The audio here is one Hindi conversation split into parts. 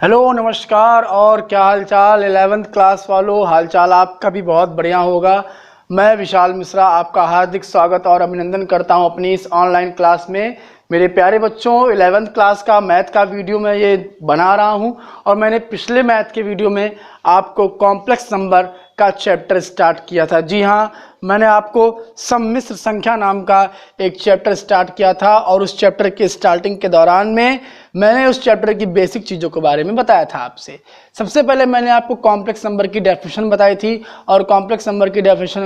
हेलो नमस्कार। और क्या हाल चाल 11th क्लास वालों, हाल चाल आपका भी बहुत बढ़िया होगा। मैं विशाल मिश्रा आपका हार्दिक स्वागत और अभिनंदन करता हूं अपनी इस ऑनलाइन क्लास में। मेरे प्यारे बच्चों, 11th क्लास का मैथ का वीडियो मैं ये बना रहा हूं और मैंने पिछले मैथ के वीडियो में आपको कॉम्प्लेक्स नंबर का चैप्टर स्टार्ट किया था। जी हाँ, मैंने आपको सम्मिश्र संख्या नाम का एक चैप्टर स्टार्ट किया था और उस चैप्टर के स्टार्टिंग के दौरान में मैंने उस चैप्टर की बेसिक चीज़ों के बारे में बताया था आपसे। सबसे पहले मैंने आपको कॉम्प्लेक्स नंबर की डेफिनेशन बताई थी और कॉम्प्लेक्स नंबर की डेफिनेशन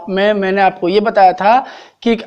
में मैंने आपको ये बताया था कि एक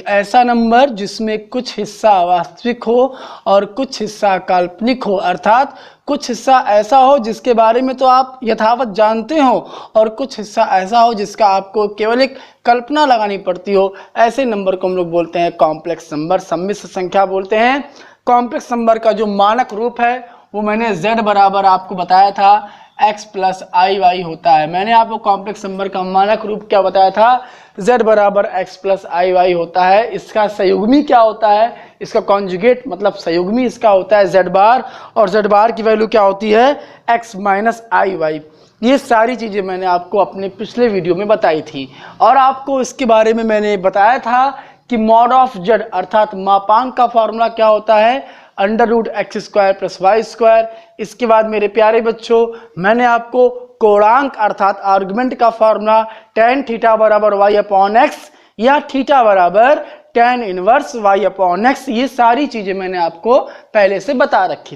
ऐसा नंबर जिसमें कुछ हिस्सा वास्तविक हो और कुछ हिस्सा काल्पनिक हो, अर्थात कुछ हिस्सा ऐसा हो जिसके बारे में तो आप यथावत जानते हो और कुछ हिस्सा ऐसा हो जिसका आपको केवल एक कल्पना लगानी पड़ती हो, ऐसे नंबर को हम लोग बोलते हैं कॉम्प्लेक्स नंबर, सम्मिश्र संख्या बोलते हैं। कॉम्प्लेक्स नंबर का जो मानक रूप है वो मैंने z बराबर आपको बताया था x प्लस आई वाई होता है। मैंने आपको कॉम्प्लेक्स नंबर का मानक रूप क्या बताया था, z बराबर x प्लस आई वाई होता है। इसका संयुग्मी क्या होता है, इसका कॉन्जुगेट मतलब संयुग्मी इसका होता है z बार, और z बार की वैल्यू क्या होती है x माइनस आई वाई। ये सारी चीज़ें मैंने आपको अपने पिछले वीडियो में बताई थी और आपको इसके बारे में मैंने बताया था कि मॉड ऑफ z अर्थात मापांक का फॉर्मूला क्या होता है, under root x square plus y square. इसके बाद मेरे प्यारे बच्चों, मैंने आपको कोणांक अर्थात आर्गुमेंट का फॉर्मूला tan थीटा बराबर वाई अपॉन एक्स या थीटा बराबर tan inverse y upon x, ये सारी चीजें मैंने आपको पहले से बता रखी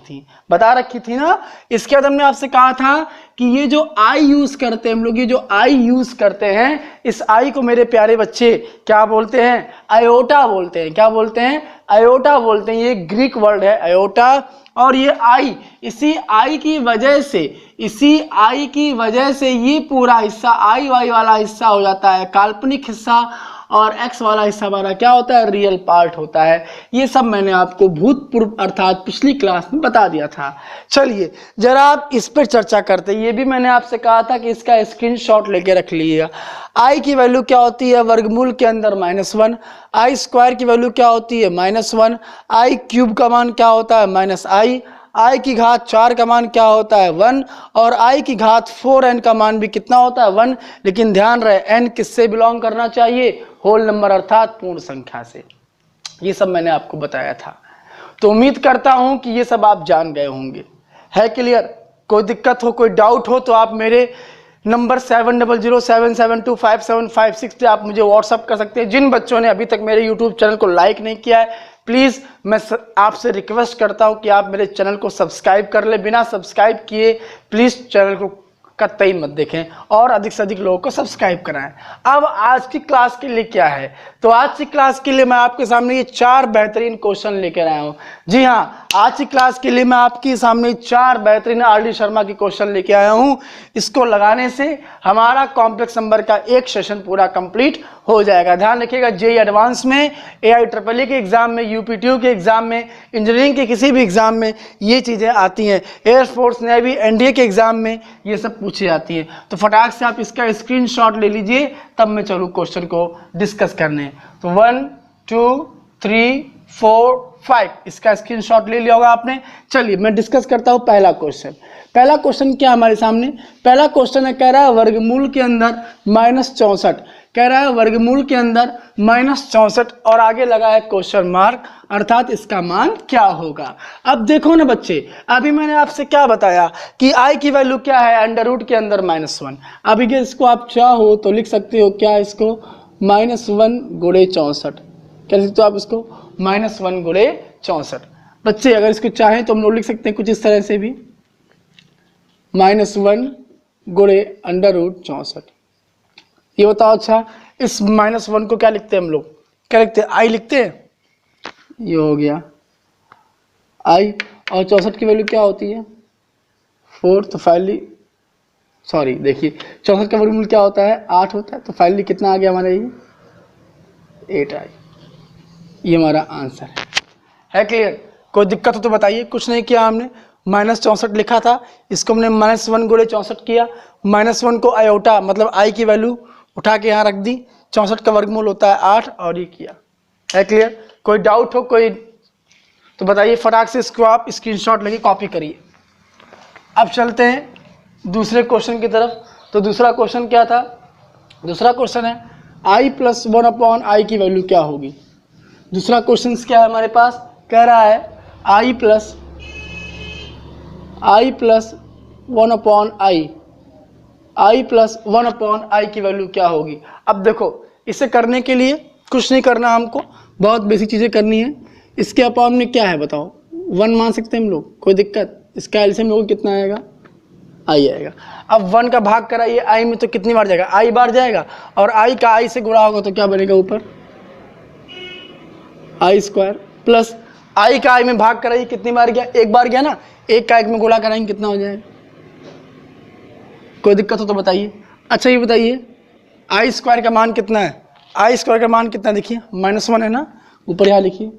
थी ना। इसके बाद हमने आपसे कहा था कि ये जो आई यूज करते हैं हम लोग, ये जो आई यूज करते हैं, इस आई को मेरे प्यारे बच्चे क्या बोलते हैं, आयोटा बोलते हैं। क्या बोलते हैं, आयोटा बोलते हैं। ये ग्रीक वर्ड है आयोटा, और ये आई, इसी आई की वजह से ये पूरा हिस्सा आई वाई वाला हिस्सा हो जाता है काल्पनिक हिस्सा, और x वाला हिस्सा हमारा क्या होता है, रियल पार्ट होता है। ये सब मैंने आपको भूतपूर्व अर्थात पिछली क्लास में बता दिया था। चलिए जरा आप इस पर चर्चा करते हैं। ये भी मैंने आपसे कहा था कि इसका स्क्रीनशॉट लेके रख लीजिएगा। i की वैल्यू क्या होती है, वर्गमूल के अंदर -1। आई स्क्वायर की वैल्यू क्या होती है, -1। आई क्यूब का मान क्या होता है, -i। आई की घात 4 का मान क्या होता है, 1। और आई की घात 4n का मान भी कितना होता है, 1। लेकिन ध्यान रहे n किससे बिलोंग करना चाहिए, होल नंबर अर्थात पूर्ण संख्या से। ये सब मैंने आपको बताया था, तो उम्मीद करता हूं कि ये सब आप जान गए होंगे। है क्लियर? कोई दिक्कत हो, कोई डाउट हो तो आप मेरे नंबर 7007725756 पे आप मुझे व्हाट्सअप कर सकते हैं। जिन बच्चों ने अभी तक मेरे यूट्यूब चैनल को लाइक नहीं किया है, प्लीज़ मैं आपसे रिक्वेस्ट करता हूं कि आप मेरे चैनल को सब्सक्राइब कर ले। बिना सब्सक्राइब किए प्लीज़ चैनल को कतई मत देखें और अधिक से अधिक लोगों को सब्सक्राइब कराएं। अब आज की क्लास के लिए क्या है, तो आज की क्लास के लिए मैं आपके सामने ये 4 बेहतरीन क्वेश्चन लेकर आया हूं। जी हाँ, आज की क्लास के लिए मैं आपके सामने 4 बेहतरीन आर.डी. शर्मा की क्वेश्चन लेके आया हूं। इसको लगाने से हमारा कॉम्प्लेक्स नंबर का एक सेशन पूरा कंप्लीट हो जाएगा। ध्यान रखिएगा, जेईई एडवांस में, AIEEE के एग्जाम में, UPTU के एग्जाम में, इंजीनियरिंग के किसी भी एग्जाम में ये चीज़ें आती हैं। एयरफोर्स, नेवी, NDA के एग्जाम में ये सब पूछी जाती है। तो फटाक से आप इसका स्क्रीनशॉट ले लीजिए, तब मैं चलूँ क्वेश्चन को डिस्कस करने। तो 1 2 3 4 5 इसका स्क्रीनशॉट ले लिया होगा आपने। चलिए मैं डिस्कस करता हूँ पहला क्वेश्चन। पहला क्वेश्चन क्या हमारे सामने, पहला क्वेश्चन है, कह रहा है वर्गमूल के अंदर -64, कह रहा है वर्गमूल के अंदर -64 और आगे लगा है क्वेश्चन मार्क, अर्थात इसका मान क्या होगा। अब देखो ना बच्चे, अभी मैंने आपसे क्या बताया कि i की वैल्यू क्या है, अंडर रूट के अंदर -1। अभी के इसको आप चाहो तो लिख सकते हो क्या, इसको -1 गुणे 64, कह सकते हो आप इसको -1 गुणे 64। बच्चे अगर इसको चाहें तो हम लोग लिख सकते हैं कुछ इस तरह से भी, -1 गुणे अंडर रूट 64। ये बताओ अच्छा, इस -1 को क्या लिखते हैं हम लोग, क्या लिखते हैं, i लिखते हैं। ये हो गया i, और 64 की वैल्यू क्या होती है, 4। तो फाइनली सॉरी देखिए 64 का वर्गमूल क्या होता है, 8 होता है। तो फाइनली कितना आ गया हमारा, ये 8i। ये हमारा आंसर है क्लियर? कोई दिक्कत हो तो बताइए। कुछ नहीं किया हमने, -64 लिखा था, इसको हमने -1 गुणे 64 किया। -1 को आयोटा मतलब i की वैल्यू उठा के यहाँ रख दी, 64 का वर्गमूल होता है 8, और ये किया। है क्लियर? कोई डाउट हो, कोई तो बताइए फटाक से इसको आप स्क्रीनशॉट लेके कॉपी करिए। अब चलते हैं दूसरे क्वेश्चन की तरफ। तो दूसरा क्वेश्चन क्या था? दूसरा क्वेश्चन है i प्लस 1/i की वैल्यू क्या होगी। दूसरा क्वेश्चन क्या है हमारे पास? कह रहा है i plus 1/i, i plus 1/i की वैल्यू क्या होगी। अब देखो इसे करने के लिए कुछ नहीं करना, हमको बहुत बेसिक चीज़ें करनी है। इसके अपॉन में क्या है बताओ? 1 मान सकते हैं हम लोग, कोई दिक्कत? इसका एलसीएम लोग कितना आएगा? i आएगा। अब 1 का भाग कराइए i में तो कितनी बार जाएगा? i बार जाएगा, और i का i से गुणा होगा तो क्या बनेगा ऊपर? i स्क्वायर प्लस i का i में भाग कराइए कितनी बार गया? एक बार गया ना। एक का एक में गुणा कराएंगे कितना हो जाएगा? कोई दिक्कत हो तो बताइए। अच्छा ये बताइए i स्क्वायर का मान कितना है? i स्क्वायर का मान कितना देखिए, -1 है ना। ऊपर यहाँ लिखिए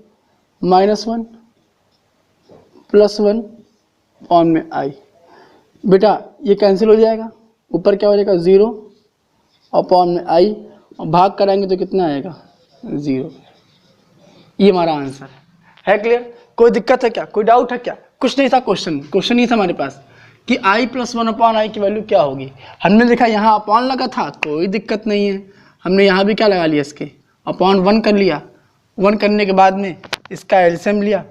-1 प्लस 1 ऑन में i। बेटा ये कैंसिल हो जाएगा, ऊपर क्या हो जाएगा? 0 अपॉन में i, और भाग कराएंगे तो कितना आएगा? 0। ये हमारा आंसर है। क्लियर? कोई दिक्कत है क्या? कोई डाउट है क्या? कुछ नहीं था क्वेश्चन ये था हमारे पास कि i प्लस 1/i की वैल्यू क्या होगी। हमने देखा यहाँ अपॉन लगा था, कोई दिक्कत नहीं है। हमने यहाँ भी क्या लगा लिया? इसके अपॉन 1 कर लिया। 1 करने के बाद में इसका एलसीएम लिया,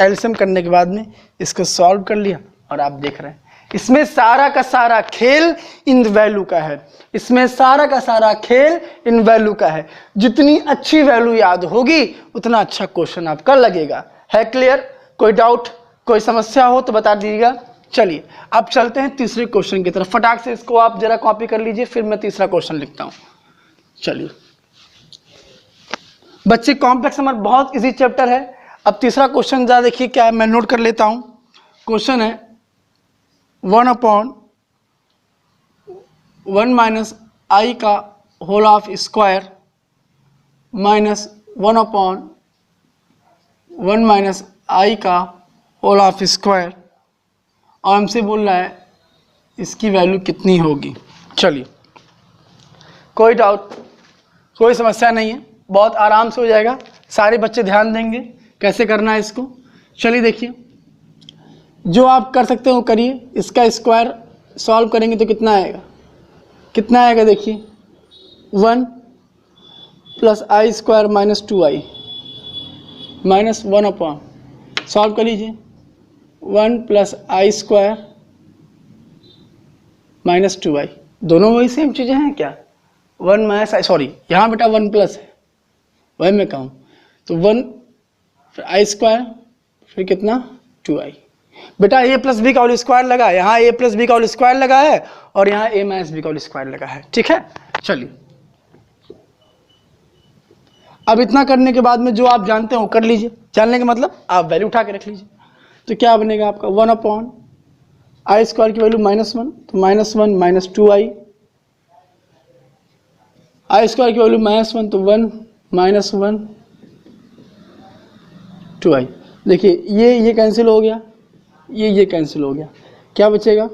एलसीएम करने के बाद में इसको सॉल्व कर लिया, और आप देख रहे हैं इसमें सारा का सारा खेल इन वैल्यू का है। इसमें सारा का सारा खेल इन वैल्यू का है। जितनी अच्छी वैल्यू याद होगी उतना अच्छा क्वेश्चन आपका लगेगा। है क्लियर? कोई डाउट, कोई समस्या हो तो बता दीजिएगा। चलिए अब चलते हैं तीसरे क्वेश्चन की तरफ। फटाक से इसको आप जरा कॉपी कर लीजिए, फिर मैं तीसरा क्वेश्चन लिखता हूं। चलिए बच्चे, कॉम्प्लेक्स नंबर बहुत इजी चैप्टर है। अब तीसरा क्वेश्चन जरा देखिए क्या है, मैं नोट कर लेता हूं। क्वेश्चन है 1/1 माइनस i का whole of square minus 1/1 minus i का होल ऑफ स्क्वायर, और हमसे बोल रहा है इसकी वैल्यू कितनी होगी। चलिए कोई डाउट, कोई समस्या नहीं है, बहुत आराम से हो जाएगा। सारे बच्चे ध्यान देंगे कैसे करना है इसको। चलिए देखिए, जो आप कर सकते हो करिए। इसका स्क्वायर सॉल्व करेंगे तो कितना आएगा? कितना आएगा देखिए, 1 plus i square minus 2i minus 1/, solve कर लीजिए। 1 plus i square minus 2i, दोनों वही सेम चीज़ें हैं क्या? 1 माइनस i, सॉरी यहाँ बेटा 1 प्लस है, वही मैं कहूँ तो 1 फिर i स्क्वायर फिर कितना 2i। बेटा a प्लस बी का होल स्क्वायर लगा, यहाँ a प्लस बी का होल स्क्वायर लगा है, और यहाँ a माइनस बी का होल स्क्वायर लगा है। ठीक है, चलिए अब इतना करने के बाद में जो आप जानते हो कर लीजिए। जानने का मतलब आप वैल्यू उठा के रख लीजिए। तो क्या बनेगा आपका? 1/i स्क्वायर की वैल्यू -1, तो -1 माइनस 2i, i स्क्वायर की वैल्यू -1 तो 1 माइनस 1 2i। देखिए ये कैंसिल हो गया, ये कैंसिल हो गया, क्या बचेगा?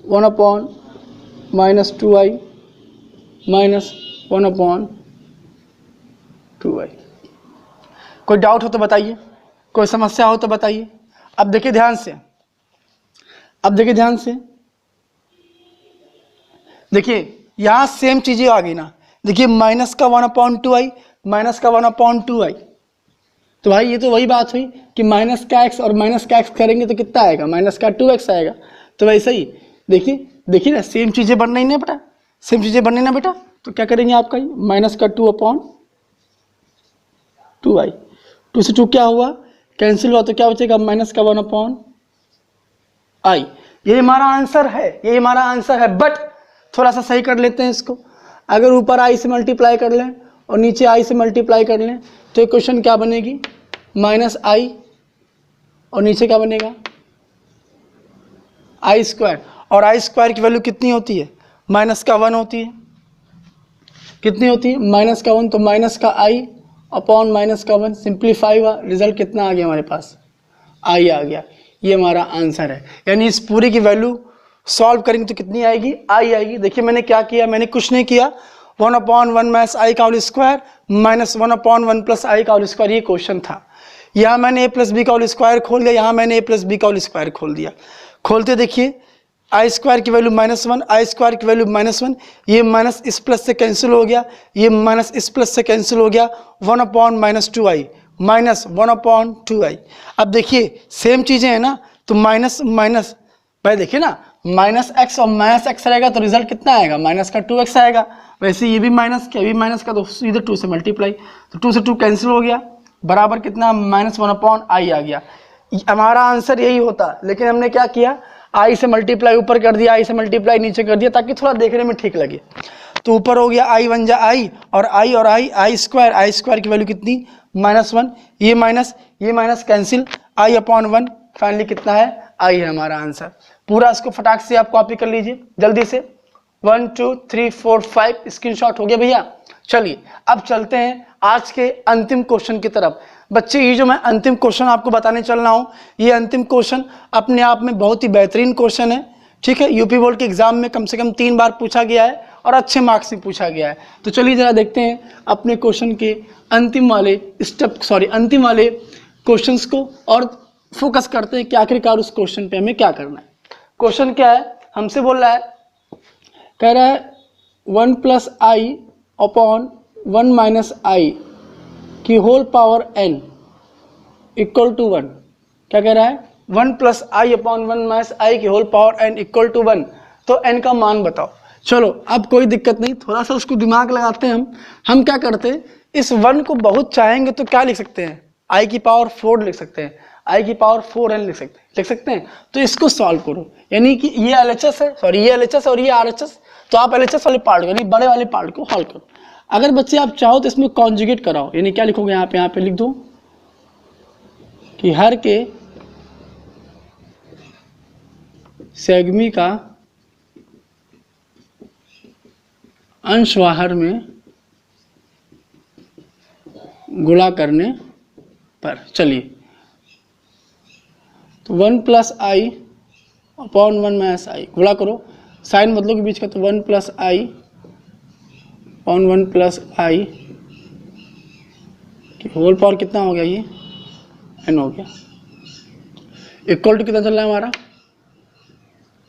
1/-2i minus 1/2i। कोई डाउट हो तो बताइए, कोई समस्या हो तो बताइए। अब देखिए ध्यान से, देखिए यहाँ सेम चीजें आ गई ना। देखिए माइनस का 1/2i, माइनस का 1/2i, तो भाई ये तो वही बात हुई कि माइनस का x और माइनस का x करेंगे तो कितना आएगा? माइनस का 2x आएगा। तो वैसे ही देखिए ना, सेम चीज़ें बन रही ना बेटा, सेम चीज़ें बननी ना बेटा। तो क्या करेंगे आपका ये माइनस का 2/2i, 2 से 2 क्या हुआ? कैंसिल हुआ, तो क्या बचेगा? माइनस का 1/i। ये हमारा आंसर है, ये हमारा आंसर है। बट थोड़ा सा सही कर लेते हैं इसको। अगर ऊपर i से मल्टीप्लाई कर लें और नीचे i से मल्टीप्लाई कर लें तो इक्वेशन क्या बनेगी? -i, और नीचे क्या बनेगा? i square. और i स्क्वायर की वैल्यू कितनी होती है? माइनस का 1 होती है। कितनी होती है? माइनस का 1, तो माइनस का i अपॉन माइनस का 1, सिंप्लीफाई हुआ, रिजल्ट कितना आ गया हमारे पास? i आ गया। ये हमारा आंसर है। यानी इस पूरी की वैल्यू सॉल्व करेंगे तो कितनी आएगी? i आएगी। देखिए मैंने क्या किया, मैंने कुछ नहीं किया। 1/1 माइनस i का whole square minus 1/1 plus i का होल स्क्वायर, ये क्वेश्चन था। यहाँ मैंने ए प्लस बी का होल स्क्वायर खोल दिया, यहाँ मैंने ए प्लस बी का होल स्क्वायर खोल दिया। खोलते देखिए आई स्क्वायर की वैल्यू -1, आई स्क्वायर की वैल्यू -1, ये माइनस इस प्लस से कैंसिल हो गया, ये माइनस इस प्लस से कैंसिल हो गया, 1/-2i माइनस 1/2i। अब देखिए सेम चीज़ें हैं ना, तो माइनस माइनस भाई देखिए ना, -x और -x रहेगा तो रिजल्ट कितना आएगा, माइनस का 2x आएगा। वैसे ये भी माइनस का, ये भी माइनस का, तो सीधे 2 से मल्टीप्लाई, तो 2 से 2 कैंसिल हो गया, बराबर कितना -1/i आ गया। हमारा आंसर यही होता, लेकिन हमने क्या किया, i से मल्टीप्लाई ऊपर कर दिया, i से मल्टीप्लाई नीचे कर दिया, ताकि थोड़ा देखने में ठीक लगे। तो ऊपर हो गया i 1 जा i और i स्क्वायर की वैल्यू कितनी -1, ये माइनस कैंसिल, i/1, फाइनली कितना है, i है हमारा आंसर। पूरा इसको फटाक से आप कॉपी कर लीजिए जल्दी से, 1 2 3 4 5 स्क्रीनशॉट हो गया भैया। चलिए अब चलते हैं आज के अंतिम क्वेश्चन की तरफ। बच्चे ये जो मैं अंतिम क्वेश्चन आपको बताने चल रहा हूँ, ये अंतिम क्वेश्चन अपने आप में बहुत ही बेहतरीन क्वेश्चन है, ठीक है। यूपी बोर्ड के एग्जाम में कम से कम 3 बार पूछा गया है और अच्छे मार्क्स से पूछा गया है। तो चलिए जरा देखते हैं अपने क्वेश्चन के अंतिम वाले क्वेश्चंस को और फोकस करते हैं कि आखिरकार उस क्वेश्चन पे हमें क्या करना है। क्वेश्चन क्या है, हमसे बोल रहा है, कह रहा है 1 + i/1 - i की whole power n equal to 1। क्या कह रहा है, 1 + i/1 - i की whole power n equal to 1। तो n का मान बताओ। चलो अब कोई दिक्कत नहीं, थोड़ा सा उसको दिमाग लगाते हैं हम क्या करते हैं, इस 1 को बहुत चाहेंगे तो क्या लिख सकते हैं, i की पावर 4 लिख सकते हैं, i की पावर 4n लिख सकते हैं। तो इसको सॉल्व करो, यानी कि ये LHS है, सॉरी ये LHS और ये RHS, तो आप LHS वाले पार्ट यानी बड़े वाले पार्ट को हल करो। अगर बच्चे आप चाहो तो इसमें कॉन्जुगेट कराओ, यानी क्या लिखोगे, यहाँ पे लिख दो कि हर के सेगमी का अंश बाहर में गुणा करने पर। चलिए तो 1 + i/1 - i गुणा करो, साइन मतलब के बीच का, तो 1 + i/1 + i की होल पावर कितना हो गया, ये n हो गया, इक्वल टू कितना चल रहा है हमारा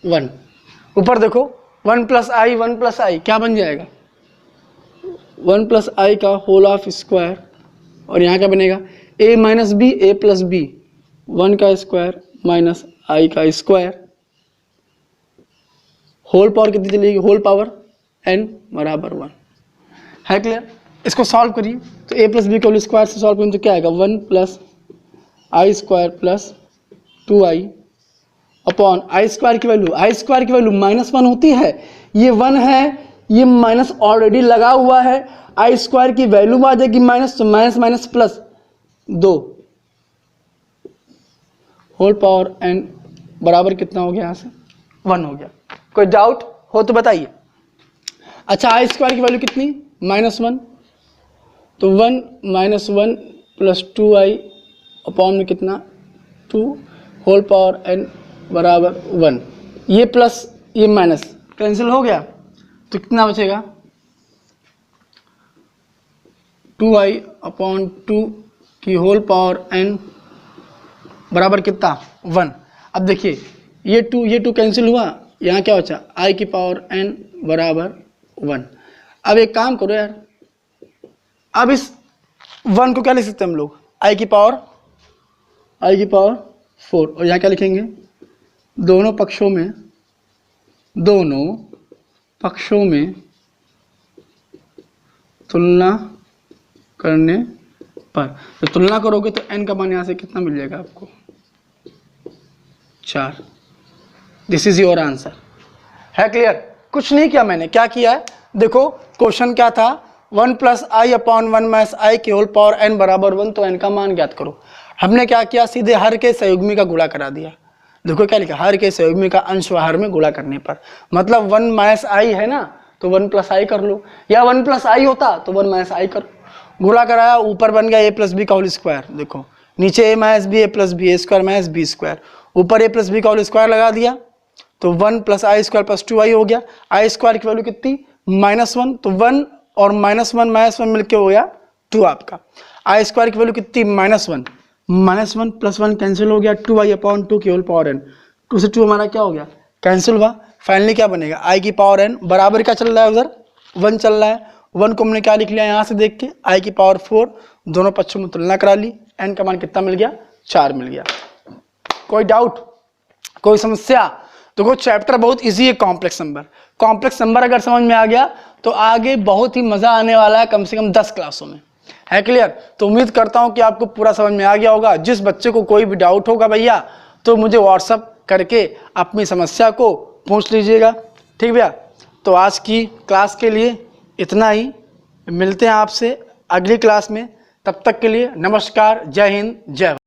1। ऊपर देखो 1 + i क्या बन जाएगा, 1 + i का होल ऑफ स्क्वायर, और यहाँ क्या बनेगा a - b a + b 1 का स्क्वायर माइनस i का स्क्वायर, होल पावर कितनी चलेगी, होल पावर n बराबर 1 है। क्लियर, इसको सॉल्व करिए तो a + b का होल स्क्वायर से सॉल्व करें तो क्या आएगा, 1 + i² + 2i upon i square की वैल्यू -1 होती है, ये 1 है, ये माइनस ऑलरेडी लगा हुआ है, i स्क्वायर की वैल्यू आ जाएगी माइनस, तो minus plus 2 whole power n बराबर कितना हो गया, यहाँ से 1 हो गया। कोई डाउट हो तो बताइए। अच्छा i स्क्वायर की वैल्यू कितनी, -1, तो 1 - 1 + 2i अपॉन में कितना 2 होल पावर n बराबर 1। ये प्लस ये माइनस कैंसिल हो गया, तो कितना बचेगा 2i/2 की होल पावर n बराबर कितना 1। अब देखिए ये 2 कैंसिल हुआ, यहाँ क्या बचा, i की पावर n बराबर 1। अब एक काम करो यार, अब इस 1 को क्या लिख सकते हैं हम लोग, i की पावर 4, और यहाँ क्या लिखेंगे, दोनों पक्षों में तुलना करने पर। तो तुलना करोगे तो n का मान यहाँ से कितना मिल जाएगा आपको, 4। This is your answer. है क्लियर, कुछ नहीं किया मैंने, क्या किया है देखो, क्वेश्चन क्या था, 1 + i/1 - i की होल पावर n बराबर 1, तो n का मान ज्ञात करो। हमने क्या किया, सीधे हर के संयुग्मी का गुणा करा दिया। देखो क्या लिखा, हर के संयुग्मी का अंश बाहर में गुणा करने पर, मतलब 1 - i है ना, तो 1 + i कर लो, या 1 + i होता तो 1 - i करो, गुणा कराया, ऊपर बन गया a + b का होल स्क्वायर, देखो नीचे a - b a + b a² - b², ऊपर a + b का होल स्क्वायर लगा दिया, तो 1 + i² + 2i हो गया। i स्क्वायर की वैल्यू कितनी -1, तो 1 और -1 मिलके हो गया 2 आपका। i स्क्वायर की वैल्यू कितनी -1, -1 + 1 कैंसिल हो गया, 2i/2 की होल पावर n, 2 से 2 हमारा क्या हो गया, कैंसिल हुआ। फाइनली क्या बनेगा, i की पावर n बराबर क्या चल रहा है, उधर 1 चल रहा है, 1 को हमने क्या लिख लिया यहाँ से देख के, i की पावर 4, दोनों पक्षों में तुलना करा ली, n का मान कितना मिल गया, 4 मिल गया। कोई डाउट, कोई समस्या? देखो चैप्टर बहुत इजी है, कॉम्प्लेक्स नंबर अगर समझ में आ गया तो आगे बहुत ही मजा आने वाला है, कम से कम 10 क्लासों में, है क्लियर? तो उम्मीद करता हूं कि आपको पूरा समझ में आ गया होगा। जिस बच्चे को कोई भी डाउट होगा भैया तो मुझे व्हाट्सअप करके अपनी समस्या को पूछ लीजिएगा, ठीक भैया? तो आज की क्लास के लिए इतना ही, मिलते हैं आपसे अगली क्लास में, तब तक के लिए नमस्कार, जय हिंद, जय भारत।